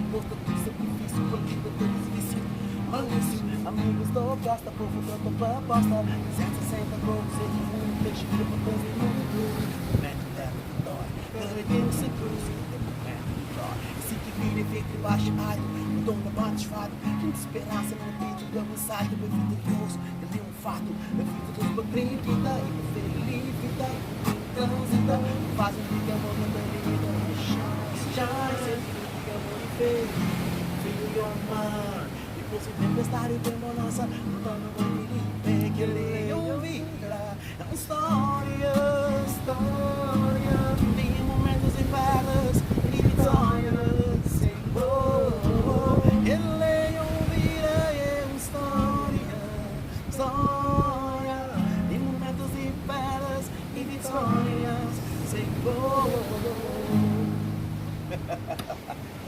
Gosto do sacrifício, bandido do desvício. Malício, amigos do Costa, povo da tua proposta. 160 gols, ele um peixe que depois em mundo. Mete o dedo que dói, ganhei sem cruz, mete o dói. Se que vira efeito baixo, alto, o dom da bate fado. Quem te esperança no peito, da mensagem, meu vitorioso. Ele é um fato, a vida dos bagrinhos, vida e meu feliz, vida e transita. Faz um dia amor, não tem vida, no chão. Já sempre que amor e feel your mind. Depois de tempestade e tem bonança, então não vai me que ele ouvira. É uma história, história. Tem momentos e perdas,